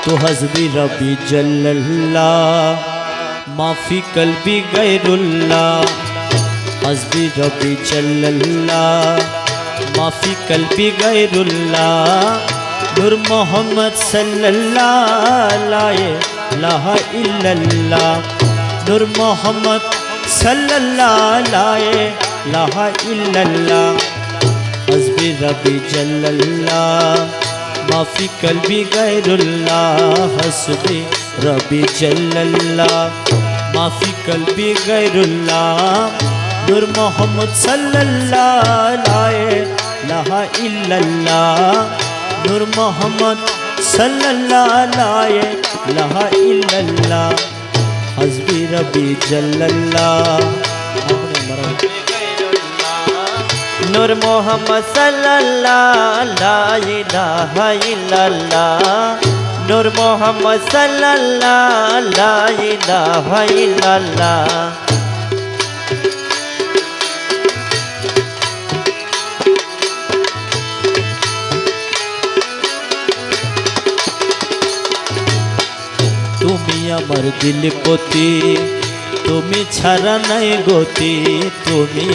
तो हस्बी रबी जल्लल्लाह माफी कल्बी गैरुल्लाह। हस्बी रबी जल्लल्लाह माफी कल्बी गैरुल्लाह। नूर मोहम्मद सल्लल्लाहु ला इलाहा इल्लल्लाह। नूर मोहम्मद सल्लल्लाहु ला इलाहा इल्लल्लाह। हस्बी रबी जल्लल्लाह माफी कल्बी गैरुल्लाह। हस्बी रबी जल्लल्लाह माफी कल्बी गैरुल्लाह। नूर मोहम्मद सल्लल्लाहु ला इलाहा इल्लल्लाह। नूर मोहम्मद सल्लल्लाहु ला इलाहा इल्लल्लाह। हस्बी रबी जल्लल्लाह। नूर मोहम्मद सल्लल्लाहु ला इलाहा इल्लल्लाह। नूर मोहम्मद सल्लल्लाहु ला इलाहा इल्लल्लाह। তুমি আমার দিলপতি, তুমি ছাড়া নাই গতি। তুমি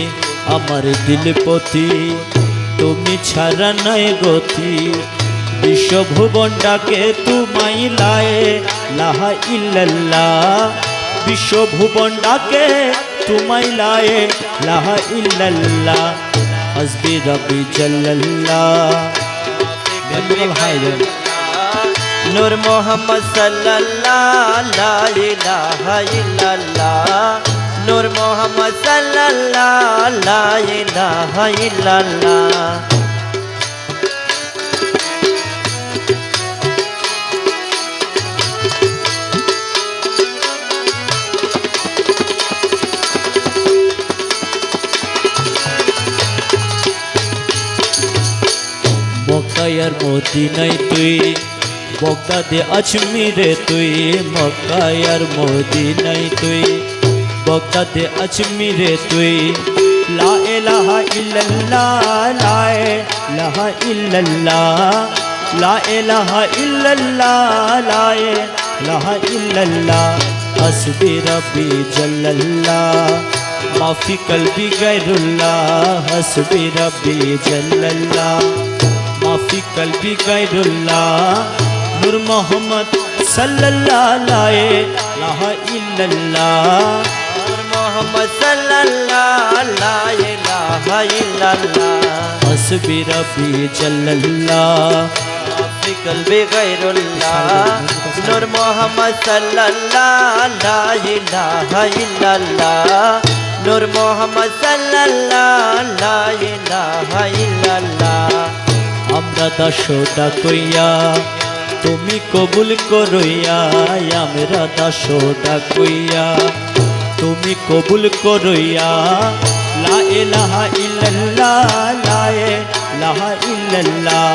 আমার দিলপতি, তুমি ছাড়া নাই গতি। বিশ্বভুবন ডাকে তোমায় লা ইলাহা ইল্লাল্লাহ। বিশ্বভুবন ডাকে তোমায় লা ইলাহা ইল্লাল্লাহ। হস্বি রব্বি জাল্লাল্লাহ। नूर मोहम्मद सल्लल्लाहु ला इलाहा इल्लल्लाह। नूर मोहम्मद सल्लल्लाहु ला इलाहा इल्लल्लाह। মক্কার মদিনায় তুই, বগদাদে আজমিরে তুই। মক্কার মদিনায় তুই, বগদাদে আজমিরে তুই। লা ইলাহা ইল্লাল্লাহ লা ইলাহা ইল্লাল্লাহ। লা ইলাহা ইল্লাল্লাহ লা ইলাহা ইল্লাল্লাহ। হস্বি রব্বি জাল্লাল্লাহ মাফি কলবি গैरुल्लाह। हस्बी रब्बी जल्लल्लाह माफी कल्बी गैरुल्लाह। नूर मोहम्मद सल्लल्लाहु ला इलाहा इल्लल्लाह। नूर मोहम्मद सल्लल्लाहु ला इलाहा इल्लल्लाह। हस्बी रब्बी जल्लल्लाह माफी कल्बी गैरुल्लाह। नूर मोहम्मद सल्लल्लाहु ला इलाहा इल्लल्लाह। नूर मोहम्मद सल्लल्लाहु ला इलाहा इल्लल्लाह। আমরা দাসটা কইয়া তুমি কবুল করইয়া। আমরা দাসটা কইয়া তুমি কবুল করইয়া। লা ইলাহা ইল্লাল্লাহ লা ইলাহা ইল্লাল্লাহ।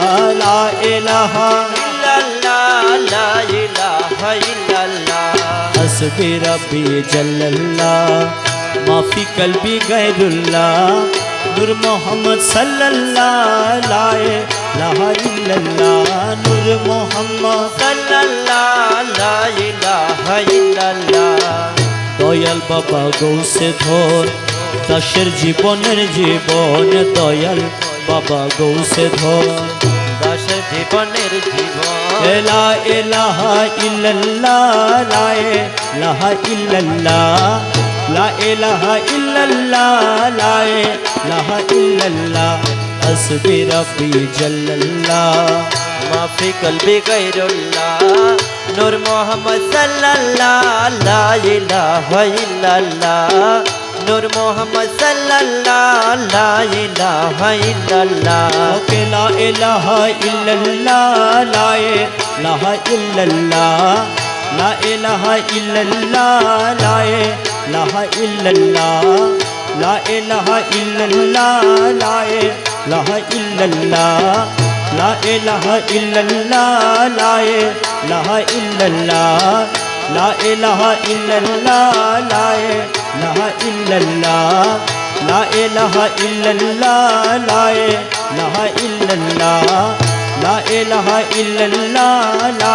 লা ইলাহা इल्लल्लाह ला इलाहा इल्लल्लाह। हस्बी रब्बी जल्लल्लाह माफी कल्बी गैरुल्लाह। नूर मोहम्मद सल्लल्लाहु ला इलाहा इल्लल्लाह। नूर मोहम्मद सल्लल्लाहु ला इलाहा इल्लल्लाह। দয়াল বাবা গৌসে ধর দাসের জীবনের জীবন। দয়াল বাবা গৌসে ধর দাসের জীবনের জীবন। লা ইলাহা ইল্লাল্লাহ লা ইলাহা ইল্লাল্লাহ। লা ইলাহা ইল্লাল্লাহ লা ইলাহা ইল্লাল্লাহ। হস্বি রব্বি জাল্লাল্লাহ माफी कल्बी गैरुल्लाह। नूर मोहम्मद सल्लल्लाहु ला इलाहा इल्लल्लाह। नूर मोहम्मद सल्लल्लाहु ला इलाहा इल्लल्लाह। के ला इलाहा इल्लल्लाह ला इलाहा इल्लल्लाह। ला इलाहा इल्लल्लाह ला इलाहा इल्लल्लाह। ला इलाहा इल्लल्लाह ला इलाहा इल्लल्लाह। ला इलाहा इल्लल्लाह ला इलाहा इल्लल्लाह। ला इलाहा इल्लल्लाह ला इलाहा इल्लल्लाह। ला इलाहा इल्लल्लाह ला इलाहा इल्लल्लाह। ला इलाहा इल्लल्लाह ला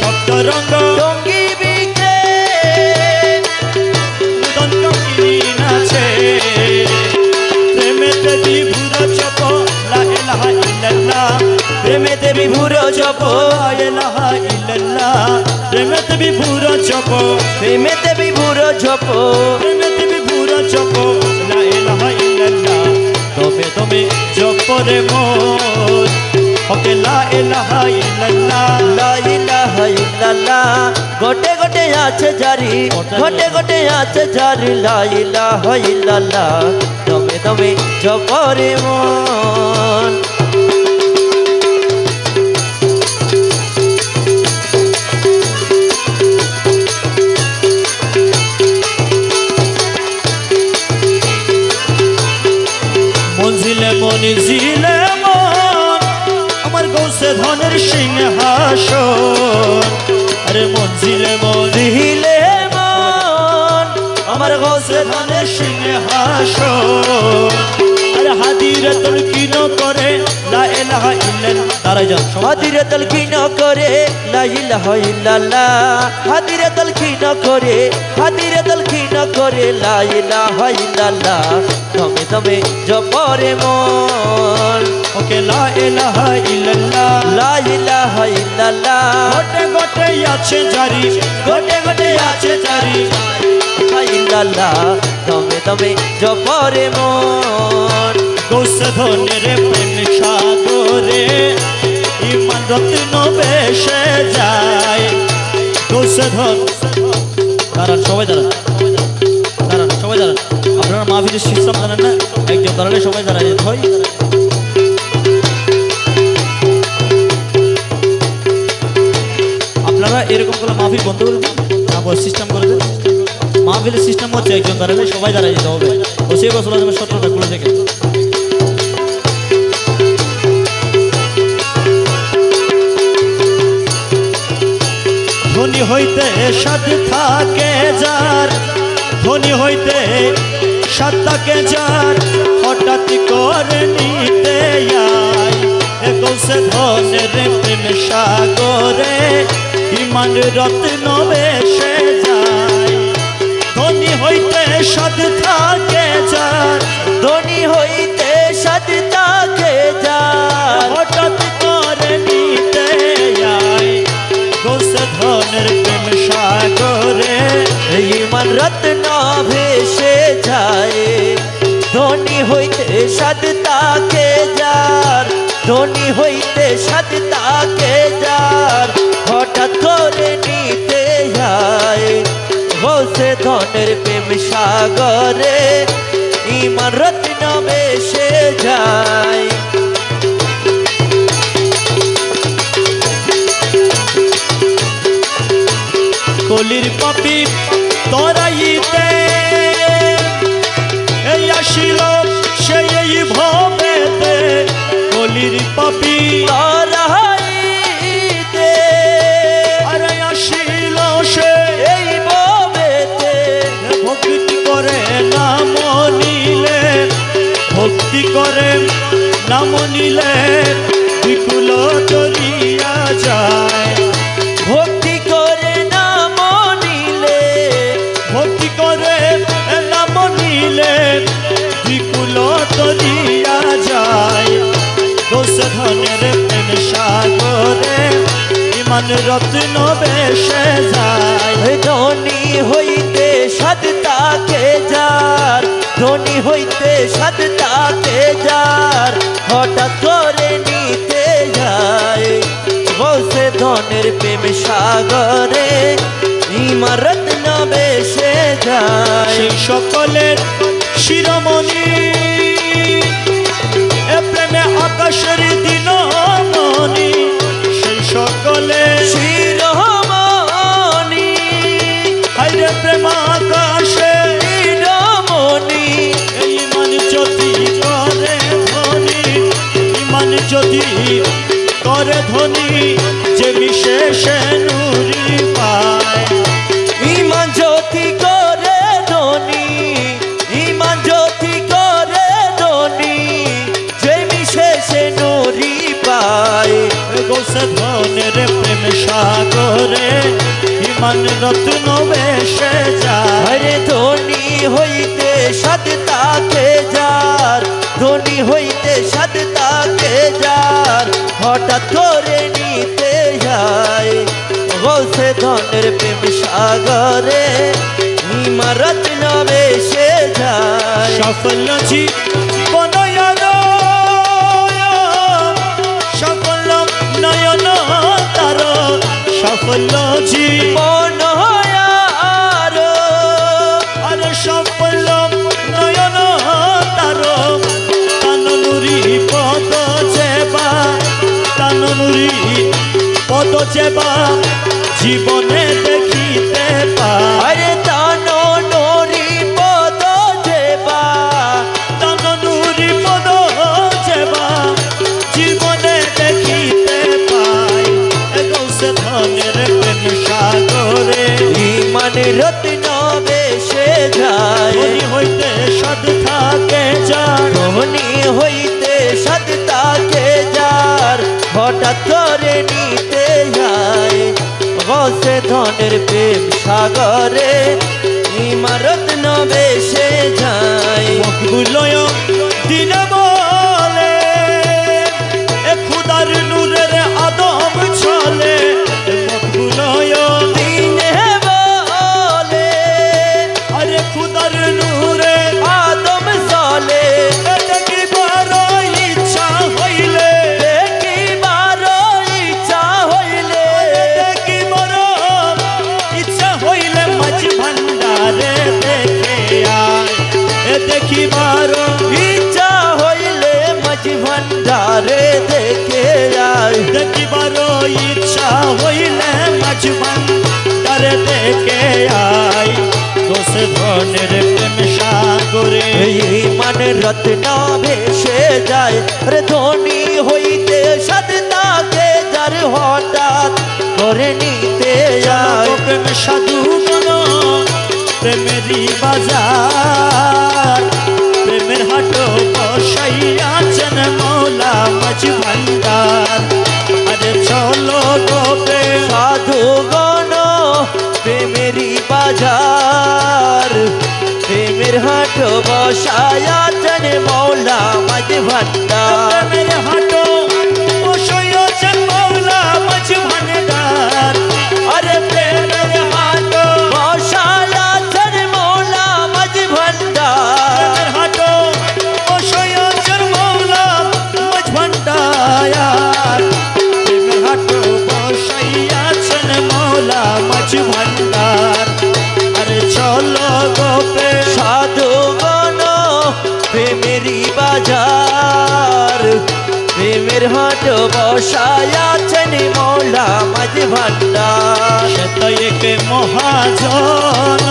তরঙ্গ টঙ্গি বিকে দন্ত কিনি নাচে প্রেমেতে বিভুর জপ লা ইলাহা ইল্লাল্লাহ প্রেমেতে বিভুর জপ লা ইলাহা ইল্লাল্লাহ প্রেমেতে বিভুর জপ প্রেমেতে বিভুর জপ প্রেমেতে বিভুর জপ লা ইলাহা ইল্লাল্লাহ তবে তবে জপ রে মোর ওকে লা ইলাহা ইল্লাল্লাহ লা ইলাহা ইল্লাল্লাহ গোটে গোটে আছে জারি গোটে গোটে আছে জারি লা ইলাহা ইল্লাল্লাহ দমে দমে জপরে মন মঞ্জিলে মঞ্জিলে মন আমার গৌসে ধনের সিংহাসন আরে মঞ্জিলে দিলে মন আমার গৌসে ধনের সিংহাসন আরে হাদিরে তলকিন করে লা ইলাহা ইল্লাল্লাহ তারাই যান হাদিরে তলকিন করে লা ইলাহা ইল্লাল্লাহ হাদিরে তলকিন করে হাদিরে তলকিন করে লা ইলাহা ইল্লাল্লাহ দমে দমে জপরে মন ওকে লা ইলাহা ইল্লাল্লাহ লা ইলাহা ইল্লাল্লাহ গোটে গোটে আছে জারি গোটে গোটে আছে জারি ইল্লাল্লাহ দমে দমে জপরে মন গৌসে ধনের প্রেম সাগরে ইমান রত্ন বেশে যায় গৌসে ধন দাঁড়ান সবাই দাঁড়ান দাঁড়ান সবাই দাঁড়ান আপনারা মাহফিলের সিস্টেম জানেন না একজন দাঁড়ালে সবাই দাঁড়ায় যেতে হয় আপনারা এরকম করে মাহফিল বন্ধ করে দিন তারপর সিস্টেম করে দেন মাহফিলের সিস্টেম হচ্ছে একজন দাঁড়ালে সবাই দাঁড়ায় যেতে হবে ও সেই বছর 17টা খুলে থেকে ধনী হইতে সাদ থাকে যার ধনী হইতে সাদ থাকে যার হঠাৎ করে নিতে আয় গৌসে ধনের প্রেম সাগরে ইমান রত্ন বেশে যায় ধনী হইতে সাদ থাকে যার ধনী হইতে সাদ থাকে যার হঠাৎ করে নিতে আয় গৌসে ধনের প্রেম সাগরে ইমান রত্ন ভেসে যায় ধনী হইতে সাদ তাকে যার ধনী হইতে সাদ তাকে যার হঠাৎ করে নিতে যায় গৌসে ধনের প্রেম সাগরে ইমান রত্ন ভেসে যায় কলির পাপি তরাইতে এই আসিল সেই এই ভবেতে কলির পাপি তারাইতে আরে আসিল সে এই ভবেতে ভক্তি করে নাম নিলে ভক্তি করে নাম নিলে বিকুল তরিয়া যায় ভক্তি করে নাম নিলে ভক্তি করে নাম নিলে বিকুল তরিয়া যায় দোষ ধনের প্রেম সাগরে ইমান রত্ন বেশে যায় ধনী হইতে সাদ তাকে যার ধনী হইতে সাদ তাকে যার হঠাৎ করে নিতে যায় গৌসে ধনের প্রেম সাগরে ইমান রত্ন বেশে যায় সেই সকলের শিরোমণি এ প্রেমে আকাশের দিন মনি সেই সকলে শিরোমণি হাইরে প্রেম আকাশে শিরোমণি এই মান যদি করে ধনী ইমান যদি করে ধনী যে বিশেষে নুরি পায় ইমান জ্যোতি করে ধনী ইমান জ্যোতি করে ধনী যে বিশেষে নুরি পায় গৌসে ধনের প্রেম সাগরে ইমান রত্ন বেশে যায় আরে ধনী হইতে সাদ তাকে যার, ধনী হইতে সাদ তাকে যার, হঠাৎ করে নিতে যায় গৌসে ধনের প্রেম সাগরে ইমারত নবে সে যায়। সফল জীবন সফল নয়ন তার সফল জীবন আর আর সফল নয়ন তার কাননুরি পদ যেবা কাননুরি পদ যেবা জীবনে দেখিতে পায় আরে তানো নরি পদ যেবা, কাননুরি পদ যেবা জীবনে দেখিতে পায় গৌসে ধনের প্রেম সাগরে ইমান রত্ন বেশে যায় ধনী হইতে সদ থাকে যার ধনী হইতে সাদ তাকে যার, হঠাৎ করে নিতে যায় গৌসে ধনের প্রেম সাগরে ইমারত নবে সে যায়। মকবুলয় দিন বলে এ খুদার নূরের আদম চলে মকবুলয় দিনে বলে আরে খুদার নূরে আদম চলে দেখিবার ইচ্ছা হইলে দেখিবার ইচ্ছা হইলে দেখিবার ইচ্ছা হইলে মাঝ ভান্ডারে দেখে আয় দেখিবার ইচ্ছা হইলে মাঝ ভান্ডারে দেখে আয়। দেখিবার ইচ্ছা হইলে মাঝ ভান্ডারে দেখে আয় দোষ ধনের প্রেম সাগরে ইমান রত্ন ভেসে যায় রে ধনী হইতে সাদ তাকে যার, হঠাৎ করে নিতে যায় প্রেম সাধু গণ প্রেমেরই বাজার প্রেমের হাটো বসাইয়াছেন মৌলা মাঝ ভান্ডার আরে চলো গো প্রেম সাধু গণ প্রেমেরই বাজার, প্রেমের হাট বসায়াছেন মৌলা মাঝ ভান্ডার। প্রেমের হাটো বসাইয়াছেন মৌলা মাঝ ভান্ডার আরে প্রেমের হাটো বসায়াছেন মৌলা মাঝ ভান্ডার। প্রেমের হাটো বসাইয়াছেন মৌলা মাঝ ভান্ডার প্রেমের হাটো বসাইয়াছেন মৌলা মাঝ ভান্ডার আরে চলো গো প্রেম সাধু গণ প্রেমেরই বাজার, প্রেমের হাট বসায়াছেন মৌলা মাঝ ভান্ডার। শতকে মহাজন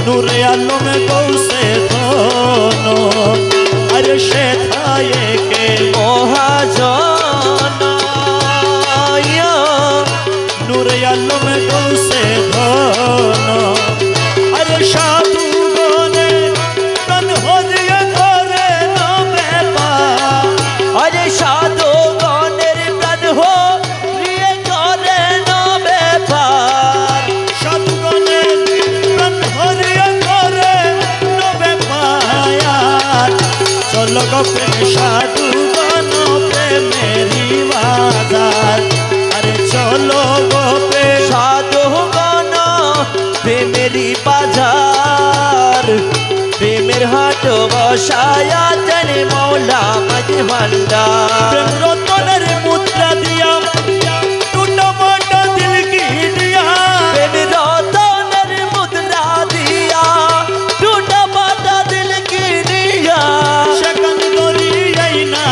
নূরে আলম গৌসে ধন আরে সেথায়কে মহাজন নূরে আলম গৌসে ধন আরে সাধু গনে তন হরিয়া করে নবে পা আরে সাধু গণের প্রাণ হো প্রিয় করে নবে পার। সাধু গনে তন হরিয়া করে নবে পায়ার চলো গো প্রেম সাধু গণ প্রেমেরি বাজার আরে চলো গো প্রেম সাধু গণ প্রেমেরই বাজার, প্রেমের হাট বসায়াছেন মৌলা মাঝ ভান্ডার। প্রেম রতনের মুদ্রা দিয়া টুটা মোটা দিল কি দিয়া প্রেম রতনের মুদ্রা দিয়া টুটা বাটা দিল কি নিয়া সেখান দরিয়াই না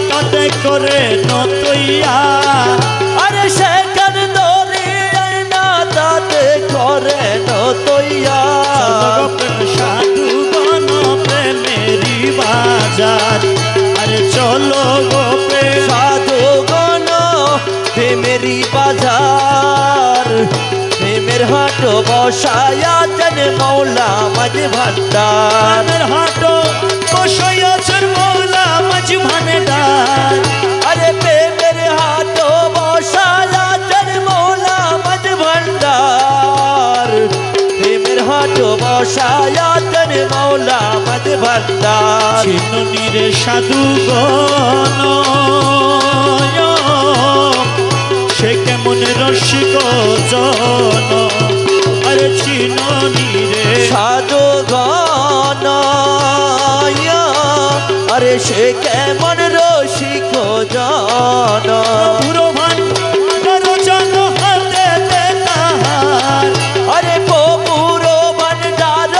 কাতে করে নতইয়া আরে সেখান দরিয়াই না তাতে করে নতইয়া। চলো গো প্রেম সাধু গণ প্রেমেরি বাজার আরে চলো গো প্রেম সাধু গণ প্রেমেরই বাজার, প্রেমের হাট বসায়াছেন মৌলা মাঝ ভান্ডার। প্রেমের হাটো বসাইয়াছেন মৌলা মাঝ ভান্ডার আরে প্রেমের হাট বসায়া চিননি রে সাধুগণ সে কেমন রসিক জন আরে চিননি রে সাধুগণ আরে সে কেমন রসিক জন পুরো ভান্ডার জন হাতে দে তাহার আরে পুরো ভান্ডার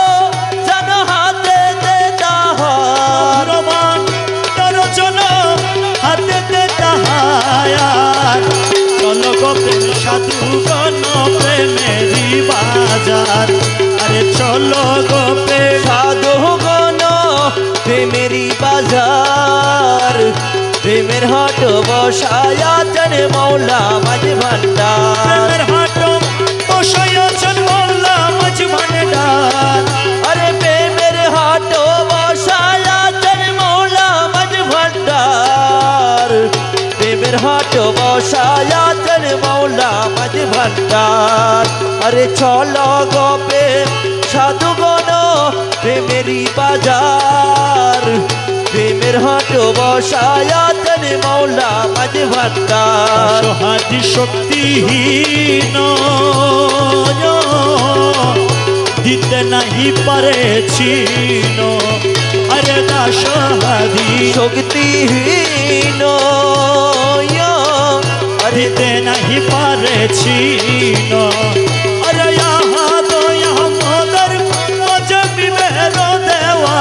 জন হাতে দে তাহার পুরো ভান্ডার জন হাতে দে তাহার চল গো প্রেম সাধুগণ প্রেমেরি বাজার আরে চলো গো প্রেম সাধুগণ প্রেমেরি বাজার প্রেমের হাট বসায় আছেন মৌলা মাঝ ভান্ডার প্রেমের হাট বসায় আছেন মৌলা মাঝ ভান্ডার আরে প্রেমের হাট বসায় আছেন মৌলা মাঝ ভান্ডার প্রেমের হাট বসায় আছেন মৌলা মাঝ ভান্ডার আরে চলো গো প্রেম সাধুগণ প্রেমেরি বাজার প্রেমের হাট বসায় আছেন মৌলা মাঝ ভান্ডার সহাদি শক্তিহীন দিতে নাহি পারেছি আরে দাসহাদি শক্তিহীন আরে দিতে নাহি পারেছি আরে ইহা তো ইহা মদর মজবি মেরো দেওয়া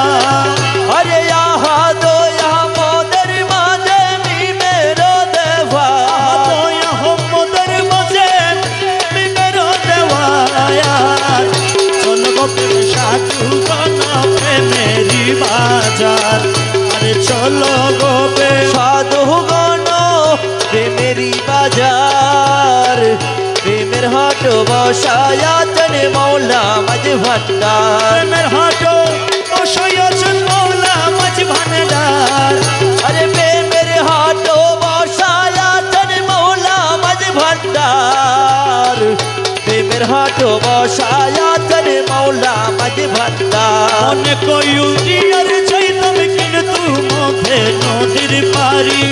আরে ইহা দো ইহা মোদের মাঝে মেরো দেওয়া তো ইহা মদর মজবি মেরো দেওয়া চল গো প্রেম সাধুগণ প্রেমেরি বাজার আরে চলো গো প্রেম সাধুগণ প্রেমেরি বাজার প্রেমের হাট বসায় আছেন মৌলা মাঝ ভান্ডার প্রেমের হাট বসায় আছেন মৌলা মাঝ ভান্ডার আরে প্রেমের হাট বসায় আছেন মৌলা মাঝ ভান্ডার প্রেমের হাট বসায় আছেন মৌলা মাঝ ভান্ডার মনে কয়ুরিয়ার চাইতাম কিন্তু মধ্যে নদীর পারি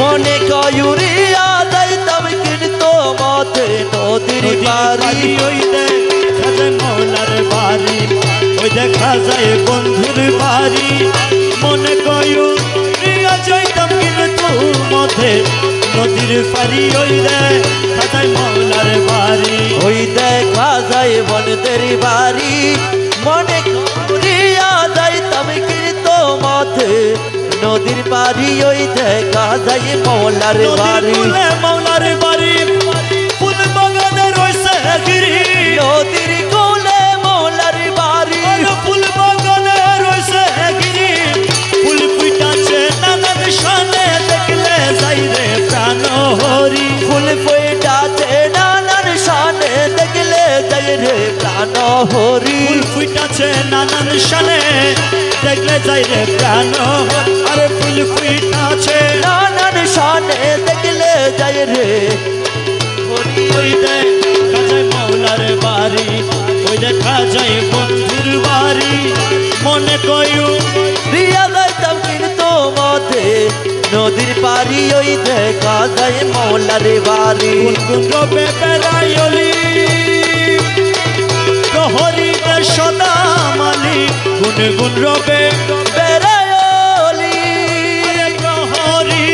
মনে কয়ুরিয়া যাইতাম কিন্তু মতে নদীর পারি ওই দেখা যায় মৌলার বাড়ি ওই দেখা যায় বন্ধুর বাড়ি মনে কয়ুরিয়া চাইতাম কিন্তু মধ্যে নদীর পারি ওই দেখা যায় মৌলার বাড়ি ওই দেখা যায় বনদের বাড়ি মনে করিয়া যাইতাম কিন্তু মতে নদীর পারি ওই দেখা যায় মৌলার নদীর বাড়ি কূলে মৌলার বাড়ি ফুল বাগানে রয়েছে গিরি নদীর কোলে মৌলার বাড়ি ফুল বাগানে রয়েছে গিরি ফুল ফুটাচ্ছে নানান শানে দেখলে যাই রে প্রাণ হরি ফুল ফুটাছে নানান শানে দেখলে যাই রে প্রাণ হরি ফুল ফুটাচ্ছে নানান শানে দেখলে যাই রে প্রাণ আরে ফুল ফুটাচ্ছে নানান শানে দেখলে যাই রে হরি ওই দেখা যায় মৌলার বাড়ি ওই দেখা যায় বন্ধুর বাড়ি মনে কয়ু রিয়া যাইতাম কিন্তু মতে নদীর পারি ওই দেখা যায় মৌলার বাড়ি গুনগুন রবে বেড়াইলি প্রহরী সদা মালি গুনগুন রবে বেড়ায়লি প্রহরী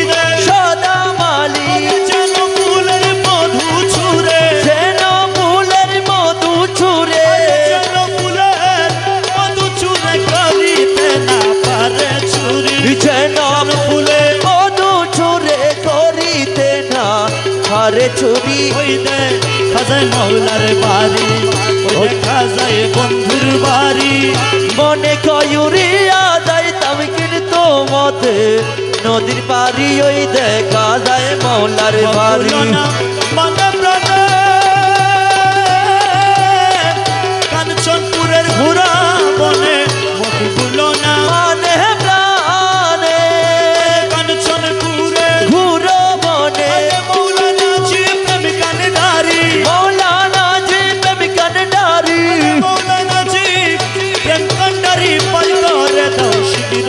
সদা মালি যেন ফুলের মধু ছুরে যেন ফুলের মধু ছুরে যেন ফুলের মধু ছুরে করিতে না পারে ছুরি যেন ফুলে মধু ছুরে করিতে না পারে ছুরি ওই দেখা যায় মৌলার বাড়ি ওই দেখা যায় বন্ধুর বাড়ি মনে কয়ুরিয়া যাইতাম কিন্তু মতে নদীর পারি ওই দেখা যায় মৌলার বাড়ি মানে প্রাণে কাঞ্চনপুরের ঘোড়া বনে মধুগুলো না মানে প্রাণে কাঞ্চনপুরে ঘুরো বনে মৌলানা জি প্রেমিকান নারী মৌলানা জি প্রেমিকান নারী মৌলানা জি প্রেম কান্ডারি পাই করে দাও শিবির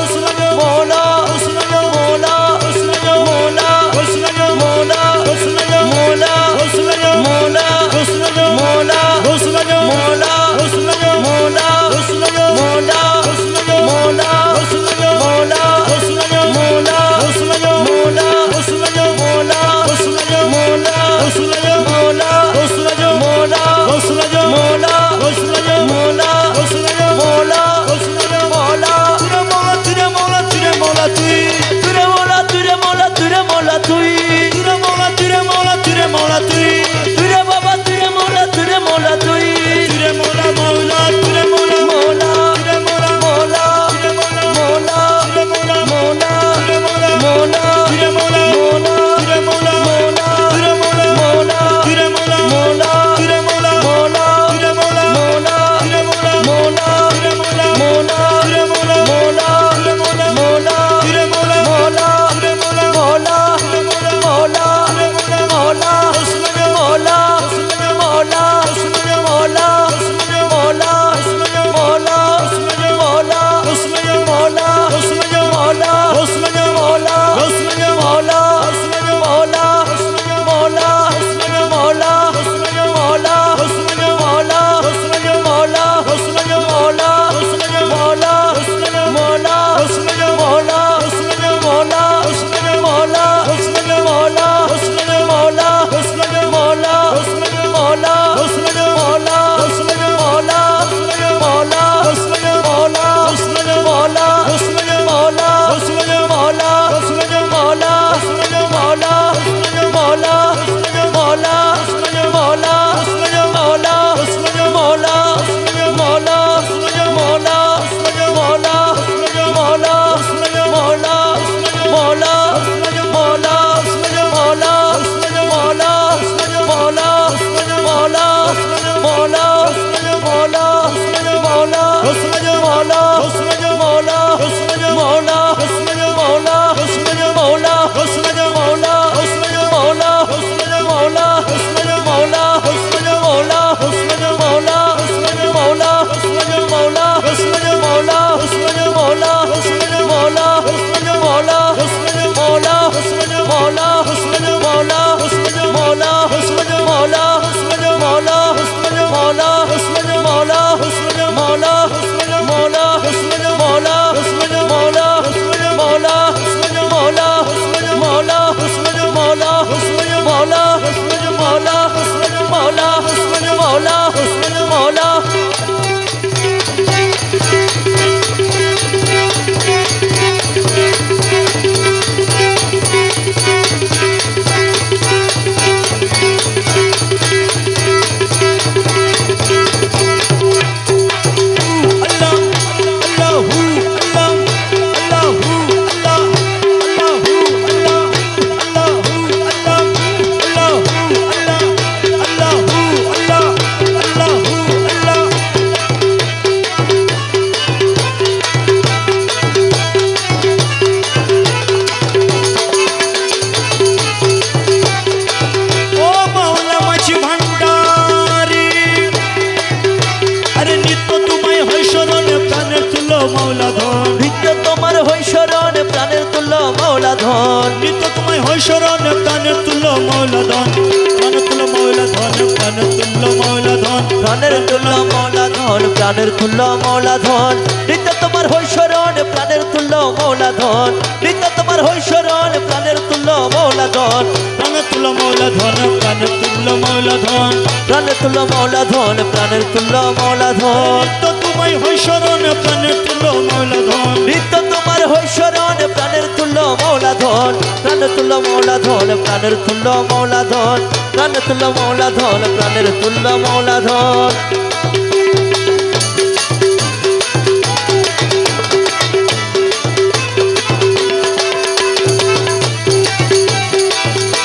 ধন নিত্য তোমায় হয় শরণ প্রাণের তুল্য মৌলা ধন প্রাণের তুল্য মৌলা ধন প্রাণের তুল্য মৌলা ধন প্রাণের তুল্য মৌলা ধন প্রাণের তুল্য মৌলা ধন নিত্য তোমার হই শরণ প্রাণের তুল্য মৌলা ধন নিত্য তোমার হই শরণ প্রাণের তুল্য মৌলা ধন প্রাণের তুল্য মৌলা ধন প্রাণের তুল্য মৌলা ধন প্রাণের তুল্য মৌলা ধন প্রাণের তুল্য মৌলা ধন নিত্য তোমায় হয় শরণ প্রাণের তুল্য মৌলা ধন নিত্য তোমার হই শরণ প্রাণের তুল্য মৌলা ধন প্রাণের তুল্য মৌলা ধন প্রাণের তুল্য মৌলা ধন প্রাণের তুল্য মৌলা ধন প্রাণের তুল্য মৌলা ধন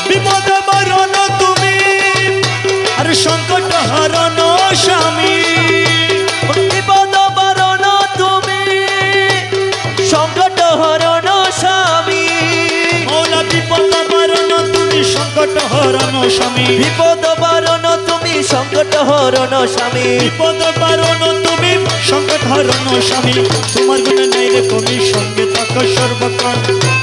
বিপদ বরণ তুমি আর সংকট হরণ স্বামী বিপদ বারণ তুমি সংকট হরণ স্বামী মৌলা বিপদ বরণ তুমি সংকট হরণ স্বামী বিপদ বারণ তুমি সংকট হরণ স্বামী বিপদ বারণ তুমি সংকট হরণ স্বামী তোমার গুণে নাই রে কমি সঙ্গে থাকো সর্বক্ষণ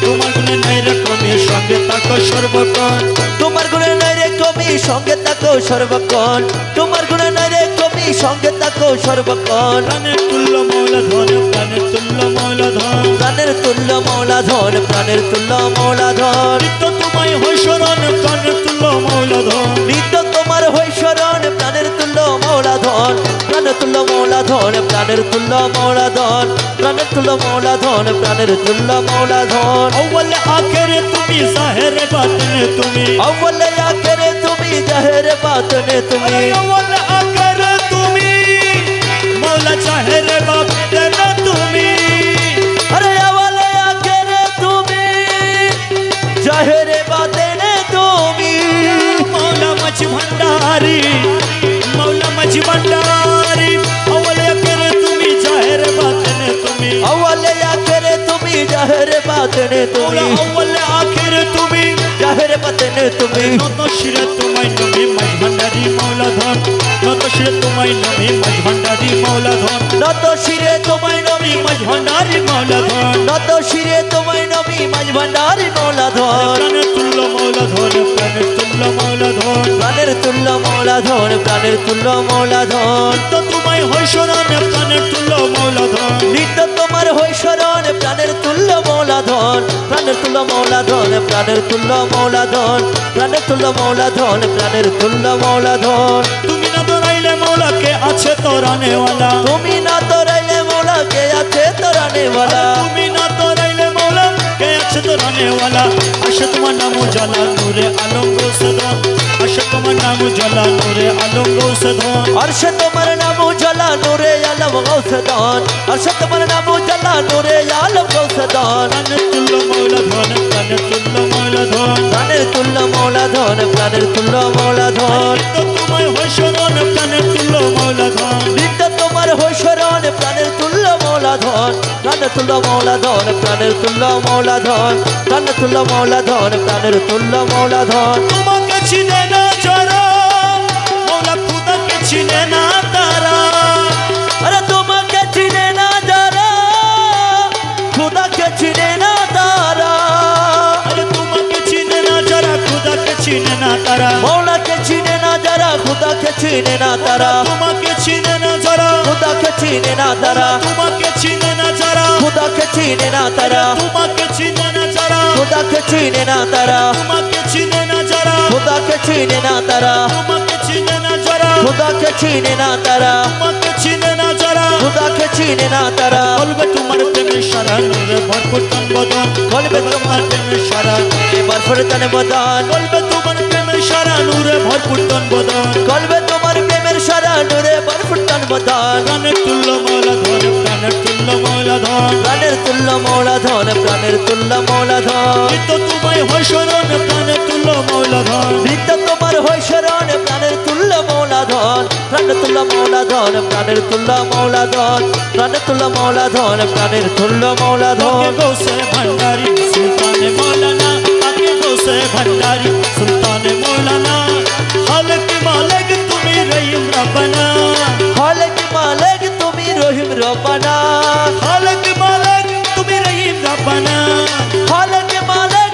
তোমার গুণে নাই রে কমি সঙ্গে থাকো সর্বক্ষণ তোমার গুণে নাই রে কমি সঙ্গে থাকো সর্বক্ষণ তোমার গুণে নাই রে কমি সঙ্গে থাকো সর্বক্ষণ প্রাণের তুল্য মৌলা ধন প্রাণের তুল্য মৌলা ধন প্রাণের তুল্য মৌলা ধন প্রাণের তুল্য মৌলা ধন নিত্য তোমায় হয় শরণ প্রাণের তুল্য মৌলা ধন নিত্য তোমার হই শরণ প্রাণের তুল্য মৌলা ধন প্রাণের তুল্য মৌলা ধন প্রাণের তুল্য মৌলা ধন প্রাণের তুল্য মৌলা ধন প্রাণের তুল্য মৌলা ধন अव्वल आखिर तुम्ही जाहिर बातने तुम्ही अव्वल आखिर तुम्ही जाहिर बातने तुम्ही अव्वल आखिर तुम्ही मौला जाहिर बातने तुम्ही अरे अव्वल आखिर तुम्ही जाहिर बातने तुम्ही मौला मच भंडारी मौला मच भंडारी अव्वल आखिर तुम्ही जाहिर बातने तुम्ही अव्वल आखिर तुम्ही जाहिर बातने मौला तुम्ही अव्वल आखिर तुम्ही जाहिर बातने तुम्ही নত শিরে তোমায় নবী মাঝ ভান্ডারি মৌলা ধন নত শিরে তোমায় নবী মাঝ ভান্ডারি মৌলা ধন নত শিরে তোমায় নবী মাঝ ভান্ডারি মৌলা ধন নত শিরে তোমায় নবী মাঝ ভান্ডারি মৌলা ধন প্রাণের তুল্য মৌলা ধন প্রাণের তুল্য মৌলা ধন প্রাণের তুল্য মৌলা ধন প্রাণের তুল্য মৌলা ধন তো তোমায় হয় শরণ প্রাণের তুল্য মৌলা ধন নিত্য তোমার হই শরণ প্রাণের তুল্য মৌলা ধন প্রাণের তুল্য মৌলা ধন প্রাণের তুল্য মৌলা ধন প্রাণের তুল্য মৌলা ধন প্রাণের তুল্য মৌলা ধন তুমি না দরাইলে মৌলাকে আছে তোরানেওয়ালা তুমি না তোরাইলে মৌলা কে আছে তোরানেওয়ালা তুমি না দরাইলে মৌলা কে আছে তোরানেওয়ালা আসে তোমার নাম জ্বালা নূরে আলম গৌসদন আসে তোমার নাম জ্বালা নূরে আলম গৌসদন अर्श तुम्हार नाम उजला नूरे आलम गौसदान अर्श तुम्हार नाम उजला नूरे आलम गौसदान প্রাণের তুল্য মৌলা ধন প্রাণের তুল্য মৌলা ধন प्राणेर तुल्य मौला धन प्राणेर तुल्य मौला धन তো তোমায় হয় শরণ প্রাণের তুল্য মৌলা ধন नित्य तुम्हार होय शरण प्राणेर तुल्य मौला धन प्राणेर तुल्य मौला धन प्राणेर तुल्य मौला धन प्राणेर तुल्य मौला धन प्राणेर तुल्य मौला धन তোমাকে চিনে না যারা মৌলা খুদাকে চিনে না তারা अरे तुम्हें चिने ना जरा खुदा के चिने ना तारा আরে তোমাকে চিনে না যারা খুদাকে চিনে না তারা मौला के चिने ना जरा खुदा के चिने ना तारा তোমাকে চিনে না যারা खुदा के चिने ना तारा তোমাকে চিনে না যারা खुदा के चिने ना तारा তোমাকে চিনে না যারা खुदा के चिने ना तारा তোমাকে চিনে না যারা खुदा के चिने ना तारा তোমাকে চিনে না যারা खुदा के चिने ना तारा তোমাকে চিনে না যারা खुदा के चिने ना तारा বলবে তোমার প্রেমে সারা নূরে ভরপুর তন বদন বলবে তোমার প্রেমে সারা এবার ফরে তনে বদান বলবে তোমার প্রেমে সারা নূরে ভরপুর তন বদন কলবে তোমার প্রেমের সারা নূরে বরফুটান বদান প্রাণের তুল্য মৌলা ধন প্রাণের তুল্য মৌলা ধন প্রাণের তুল্য মৌলা ধন প্রাণের তুল্য মৌলা ধন নিত্য তোমায় হয় শরণ প্রাণের তুল্য মৌলা ধন নিত্য তোমার হয় শরণ প্রাণের তুল্য মৌলা ধন প্রাণের তুল্য মৌলা ধন প্রাণের তুল্য মৌলা ধন প্রাণের তুল্য মৌলা ধন প্রাণের তুল্য মৌলা তাকে ধন গৌসে ভান্ডারি সুলতানে মৌলানা তাকে গৌসে ভান্ডারি সুলতানে মৌলানা হালক মালিক তুমি রহিম রব্বানা হালক মালিক তুমি রহিম রব্বানা হালক মালিক তুমি রহিম রব্বানা হালক মালিক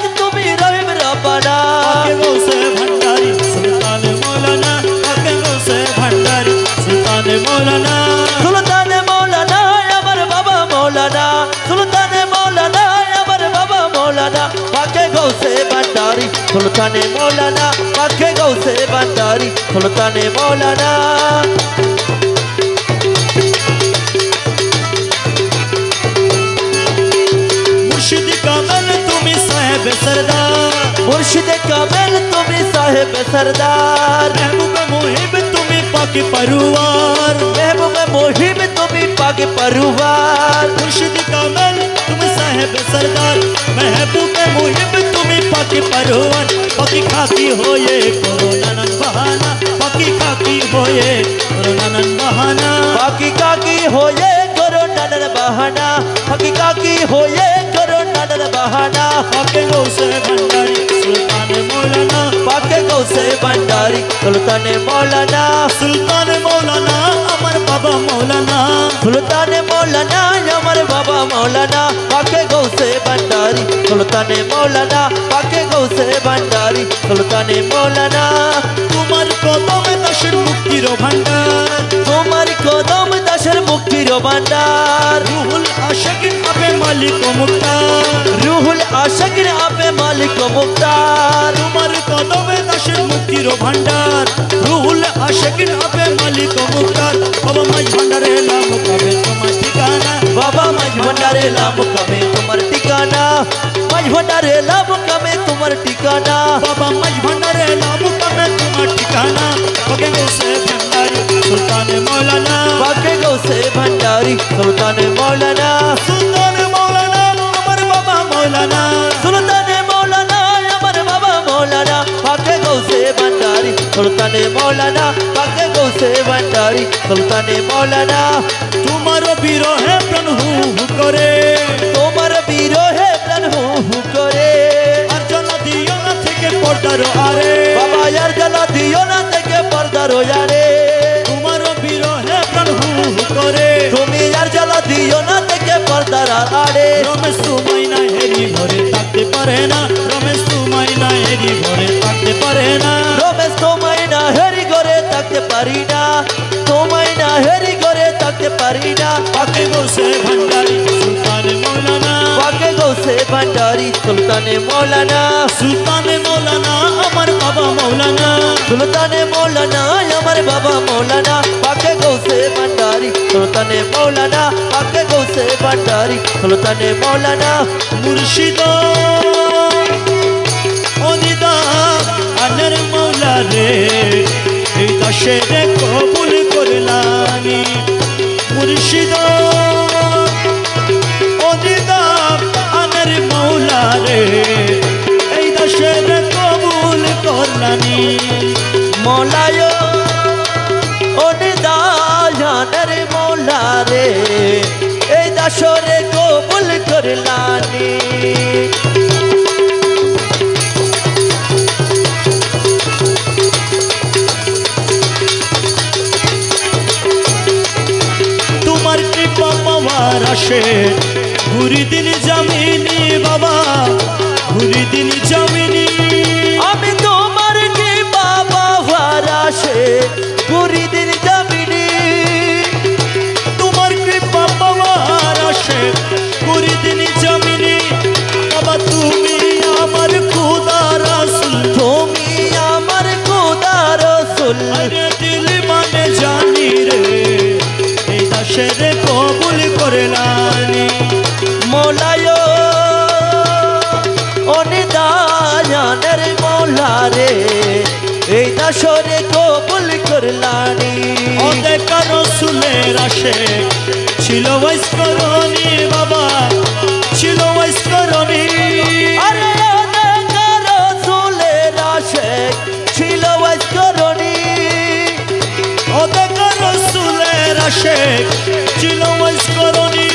মৌলানা সুলতানে মৌলানা আমার বাবা মৌলানা সুলতানে মৌলানা আমার বাবা মৌলানা পাকে গৌসে ভান্ডারি সুলতানে মৌলানা পাকে গৌসে ভান্ডারি সুলতানে মৌলানা মুর্শিদ কামেল তুমি সাহেব সরদার মুর্শিদে কামেল তুমি সাহেব সরদার महबूब मुहिब তুমি পাকি পরওয়ার महबूब मुहिब তুমি পাকে পরওয়ার मुर्शिद कामेल তুমি साहेब सरदार महबूब मुहिब তুমি পাকি পরওয়ার পাকি খাকি হয়ে করো নানান বাহানা পাকি খাকি হয়ে করো নানান বাহানা পাকি কাকি হয়ে করো নানান বাহানা পাকি কাকি হয়ে করো নানান বাহানা পাকে গৌসে ভান্ডারি সুলতান মৌলানা পাকে গৌসে ভান্ডারি সুলতানে মৌলানা সুলতান মৌলানা আমার বাবা মৌলানা সুলতানে মৌলানা আমার বাবা মৌলানা পাকে গৌসে ভান্ডারি সুলতানে মৌলানা পাকে গৌসে ভান্ডারি সুলতানে মৌলানা তোমার কদমে দাসের মুক্তির ভান্ডার তোমার কদম দাসের মুক্তির ভান্ডার রুহুল আশিকিন আপে মালিক মুক্তার রুহুল আশিকিন আপে মালিক মুক্তার তোমার কদমে দাসের মুক্তির ভান্ডার রুহুল আশিকিন আপে মালিক মুক্তার বাবা মাঝ ভান্ডারে নাম কবে তোমার ঠিকানা বাবা মাঝ ভান্ডারে লাভ কবে তোমার ঠিকানা মাঝ ভান্ডারে লাভ কবে তোমার ঠিকানা বাবা মাঝ ভান্ডারে নাম কবে তোমার ঠিকানা ওকে গৌসে ভান্ডারি সুলতান মৌলানা পাকে গৌসে ভান্ডারি সুলতানে মৌলানা সুলতান মৌলানা আমার বাবা মৌলানা সুলতানে মৌলানা আমার বাবা মৌলানা পাকে গৌসে ভান্ডারি সুলতানে মৌলানা পাকে গৌসে ভান্ডারি সুলতানে মৌলানা তোমার বিরহে প্রাণ হু হু করে তোমার বিরহে প্রাণ হু হু করে আর জ্বালা দিও না থেকে পর্দার আরে বাবা আর জ্বালা দিও না থেকে পর্দা রোয়ারে তোমার বিরহে প্রাণ হু হু করে তুমি আর জ্বালা দিও না থেকে পর্দার আড়ে রমেশ তোমায় না হেরি ঘরে থাকতে পারে না রমেশ তোমায় না হেরি ঘরে থাকতে পারে না রমেশ তোমায় না হেরি করে থাকতে পারি না তোমায় না হেরি করে থাকতে পারি না পাকে বসে ভান্ডারি সুলতান মৌলানা পাকে গৌসে ভান্ডারি সুলতানে মৌলানা সুলতান মৌলানা আমার বাবা মৌলানা সুলতানে মৌলানা আমার বাবা মৌলানা পাকে গৌসে ভান্ডারি সুলতানে মৌলানা পাকে গৌসে ভান্ডারি সুলতানে মৌলানা মুর্শিদ অনিদা আনের মৌলা রে এই দাসের কবুল করলানি মুর্শিদ অনিদা আনের মৌলা রে এই দাসের কবুল করলানি মৌলায় অনিদায়ানের মৌলা রে এই দাসরে কবুল করলানি তোমার কৃপা পাওয়ার আসে ঘুরি দিন জামিনী বাবা ঘুরি দিন জামিনী আমি তোমার কি বাবা ভারাসে পুরি দিন যাবিনি তোমার কৃপা পাওয়ার আসে ঘুরি দিন জামিনী বাবা তুমি আমার খুদা রাসূল তুমি আমার খোদা রসুল আরে দিল মানে জানি রে এই দাসের কবুল করলানি মৌলায় অনিদায়ানের মৌলা রে এই দাসরে কবুল করলানি অদেকা রসুলের আসে ছিল বৈস্করণী বাবা ছিল বৈস্করণী আরে অনেক রসুলের আশেক ছিল বৈস্করণী অদেকা রসুলের আসে ছিল বৈস্করণী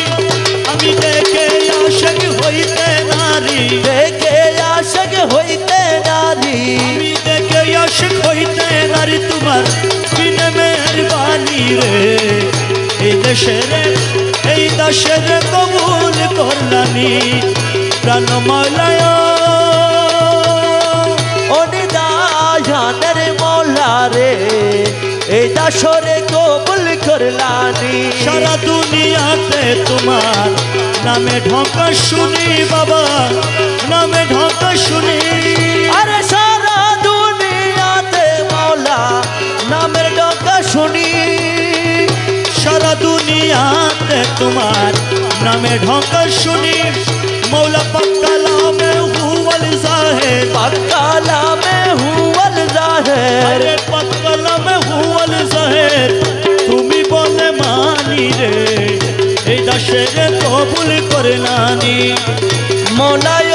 আমি দেখে আশেক হইতে নারী দেখে আশেক হইতে নারী আমি দেখে আশেক হইতে নারী তোমার বিনে মেহরবানি রে এই দেশের কবুল করলানি প্রাণ মৌলায় অনিদায়ানের মৌলা মৌলা রে এই দাসরে কবুল করলানি সারা দুনিয়াতে তোমার নামে ঢোকা শুনি বাবা, নামে ঢোকা শুনি। আরে সারা দুনিয়াতে মৌলা নামের ডকা শুনি সারা দুনিয়াতে তোমার নামে ঢোকা শুনি। মৌলা পাক্কালামে হুয়াল জাহের, পাক্কালামে হুয়াল জাহের আরে পাক্কালামে হুয়াল জাহের তুমি বলে মানি রে এই দাসের কবুল করলানি। মৌলায়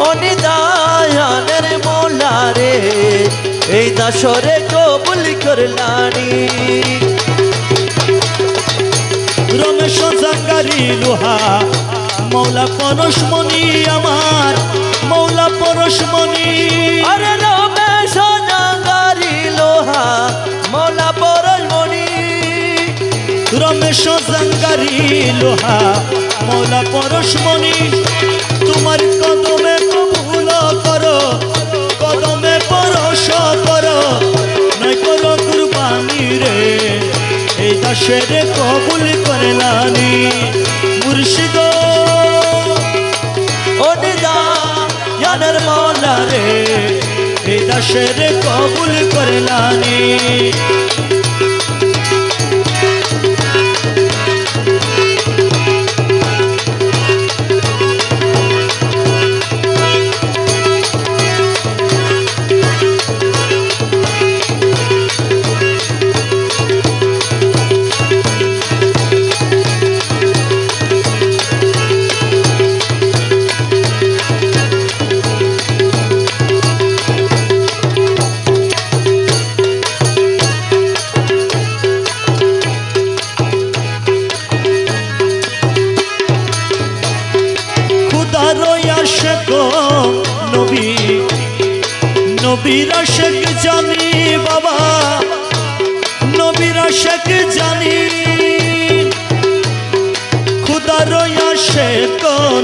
অনিদায়ানের মৌলা রে এই দাসরে কবুল করলানি রমেশ জাঙ্গারি লোহা মৌলা পরশমণি আমার, মৌলা পরশমণি। আরে রমেশ জাঙ্গারি লোহা মৌলা পরশমণি রমেশ জাঙ্গারি লোহা মৌলা পরশমণি। তোমার কদমে কবুল করো, কদমে পরশ করো, নাই করো কুরবানি রে এই দাসের কবুল করলানি। মুর্শিদ অনিদায়ানের মৌলা রে এই দাসের কবুল করলানি। নবী নবীর আশেক জানি বাবা, নবীর আশেক জানি। খুদার আশেক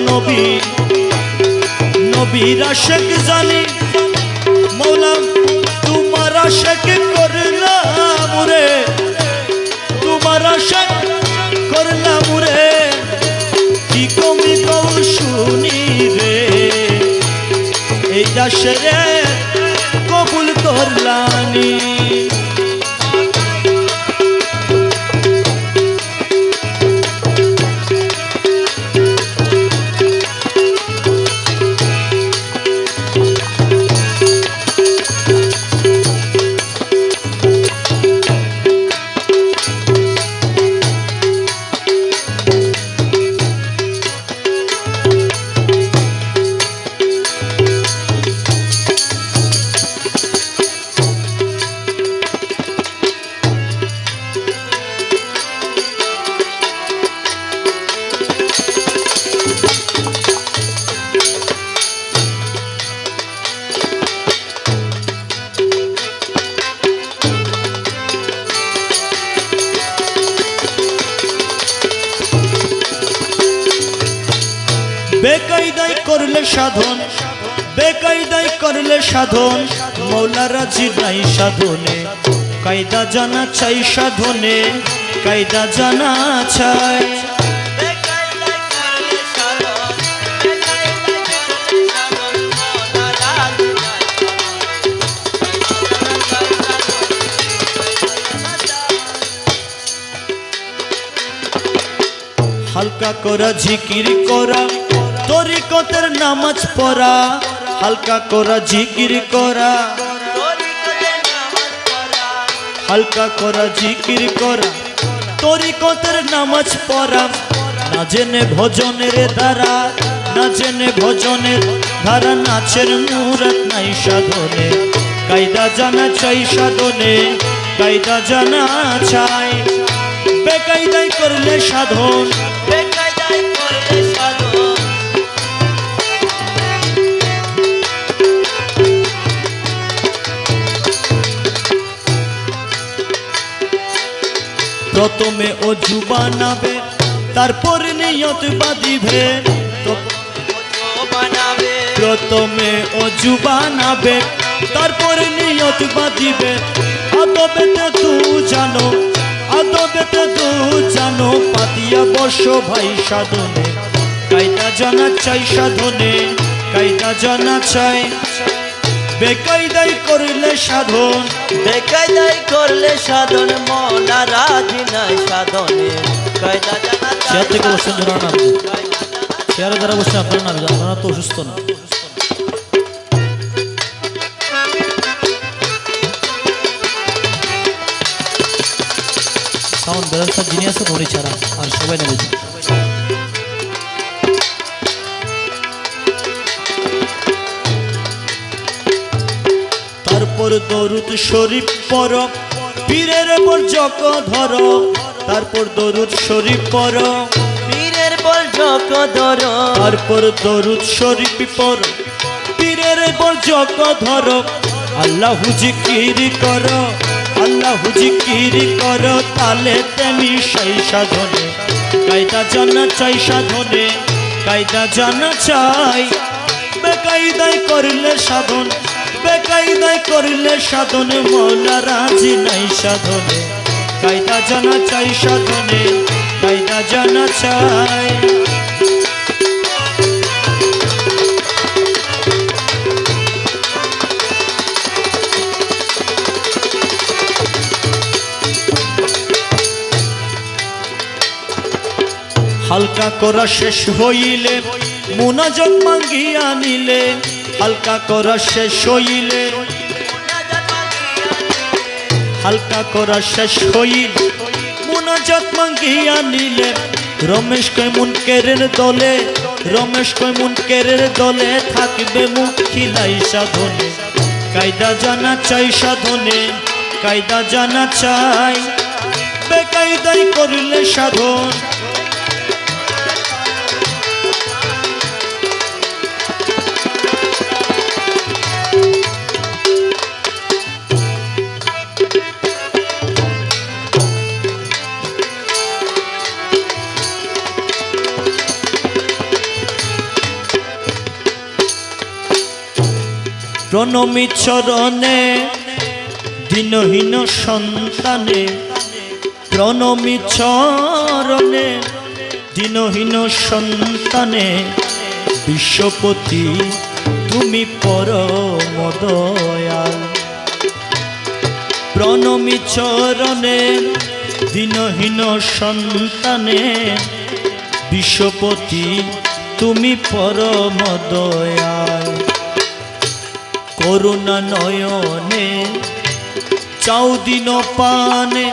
নবী, নবীর আশেক জানি। মৌলা তোমার আশেক করলাম রে, তোমার আশেক করলাম রে কি কমি কৌ শুনি রে এই দাসরে কবুল করলানি। বেকায়দায় করলে সাধন, বেকায়দায় করলে সাধন, মৌলা রাজি নাই সাধনে। কায়দা জানা চাই সাধনে, কায়দা জানা চাই। হালকা করা জিকির করা, তরিকতের নামাজ পড়া, হালকা করা জিকির করা, হালকা করা জিকির করা, তরিকতের নামাজ পড়া। না জেনে ভজনের ধারা, না জেনে ভজনের ধারা, নাচের মুরাত নাই সাধনে। কায়দা জানা চাই সাধনে, কায়দা জানা চাই। বেকায়দায় করলে সাধন, বেকায়দায় করলে সাধন প্রথমে অজু বানাবে, তারপর নিয়ত বাঁধিবে। বানাবে প্রথমে অজু বানাবে, তারপরে নিয়ত বাঁধিবে আদবেতে তু জানো, আদবেতে তু জানো, পাতিয়া বস ভাই সাধনে, কায়দা জানা চাই সাধনে, কায়দা জানা চাই। বেকায়দাই করলে সাধন, বেকায়দাই করলে সাধন, মৌলা রাজি নাই সাধনে, কায়দা জানা চেয়ার থেকে বসছেন যারা নাম, চেয়ারে যারা বসছেন আপনারা নামে, আপনারা তো অসুস্থ না। সাউন্ড ব্যবস্থা যিনি আছেন উনি ছাড়া আর সবাই নেমে যান। তারপর দরুদ শরীফ পর পীরের বর্জক ধর, তারপর দরুদ শরীফ পর পীরের বর্জক ধর, তারপর দরুদ শরীফ পর পীরের বর্জক ধর, আল্লাহু জিকির কর, আল্লাহু জিকির কর, তালে তেমি সেই সাধনে, কায়দা জানা চাই সাধনে, কায়দা জানা চাই। বেকায়দাই করলে সাধন, বেকায়দাই করলে সাধনে, মৌলা রাজি নাই সাধনে, কায়দা জানা চাই সাধনে, কায়দা জানা চাই। হালকা করা শেষ হইলে মুনাজাত মাঙ্গিয়া নিলে, হালকা করা শেষ হইলে, হালকা করা শেষ হইলে মুনাজাত মাঙ্গিয়া নিলে, রমেশ কয় মুনকেরের দলে, রমেশ কয় মুনকেরের দলে, থাকবে মুখ খিলাই সাধনে, কায়দা জানা চাই সাধনে, কায়দা জানা চাই। বেকায়দাই করলে সাধন, প্রণমী চরণে দিনহীন সন্তানে, প্রণমী চরণে দিনহীন সন্তানে, বিশ্বপতি তুমি পরম দয়াল। প্রণমী চরণে দিনহীন সন্তানে, বিশ্বপতি তুমি পরম দয়াল। করুণা নয়নে চাও দিন পানে,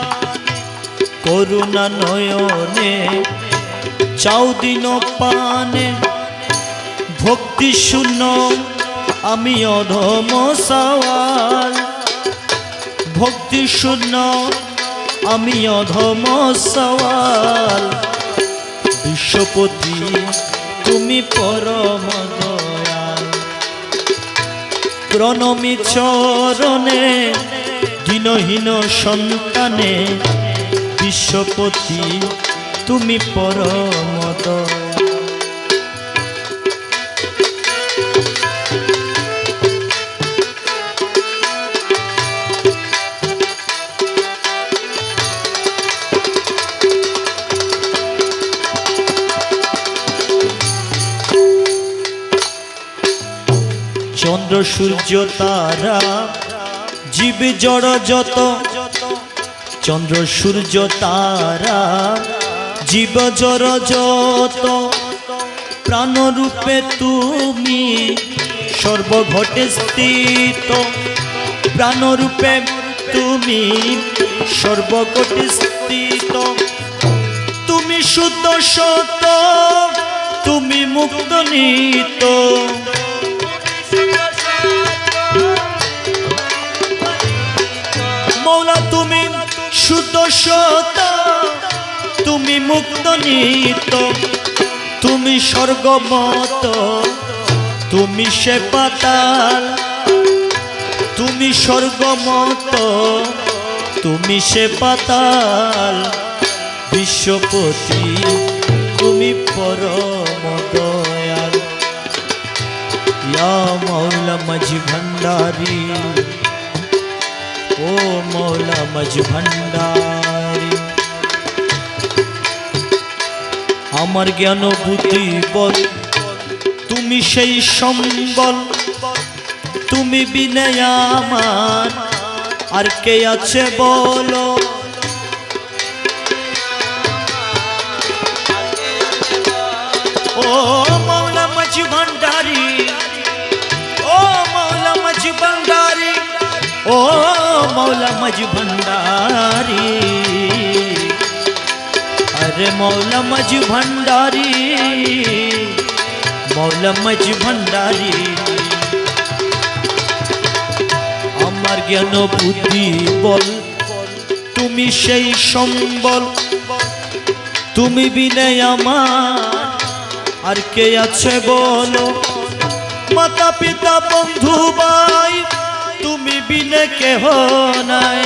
করুণা নয়নে চাও দিন পানে, ভক্তি শূন্য আমি অধম সওয়াল, ভক্তি শূন্য আমি অধম সওয়াল। বিশ্বপতি তুমি পরম দয়াল। প্রণমী চরণে দিনহীন সন্তানে, বিশ্বপতি তুমি পরম দয়াল। চন্দ্র সূর্য তারা জীব জড় যত, চন্দ্র সূর্য তারা জীব জড় যত, প্রাণরূপে তুমি সর্বঘটে স্থিত, প্রাণরূপে তুমি সর্বঘটে স্থিত। তুমি শুদ্ধ সত, তুমি মুক্ত নিত, মৌলা তুমি শুদ্ধ সত, তুমি মুক্ত নিত, তুমি স্বর্গমত, তুমি সে পাতাল, তুমি স্বর্গমত, তুমি সে পাতাল। বিশ্বপতি তুমি পরম দয়াল। या मौला मझ भंडारी ओ मौला मझ भंडारी আমার জ্ঞান বুদ্ধি বল তুমি সেই সম্বল তুমি বিনে আমার আর কে আছে বলো ও মৌলা মঝ ভান্ডারি ও মৌলা মঝ ভান্ডারি ও মৌলা মঝ ভান্ডারি अरे मौला मझ भंडारी मौला मझ भंडारी আমার জ্ঞান বুদ্ধি বল তুমি সেই সম্বল তুমি বিনে আমার আর কে আছে বলো মাতা পিতা বন্ধু ভাই তুমি বিনে কেহ নাই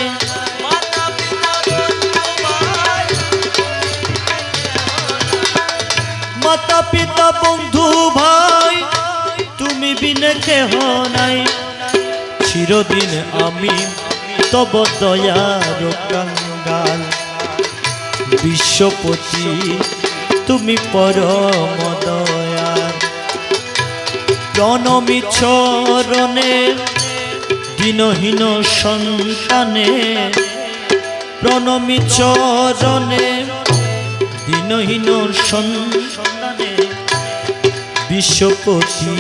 মাতা পিতা বন্ধু ভাই তুমি বিনে কেহ নাই চিরদিন আমি তব দয়ার কাঙ্গাল বিশ্বপতি তুমি পরম দয়াল প্রণমী চরণে দিনহীন সন্তানে প্রণমী চরণে দিনহীন সন্তানে বিশ্বপতি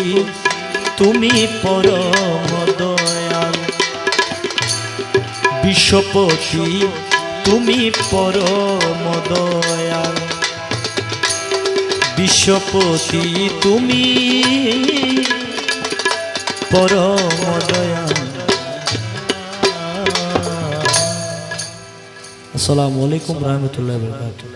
তুমি পরম দয়াল বিশ্বপতি তুমি পরম দয়াল বিশ্বপতি তুমি পরম দয়াল আসসালামু আলাইকুম রহমতুল্লাহি ওয়া বারাকাতুহু।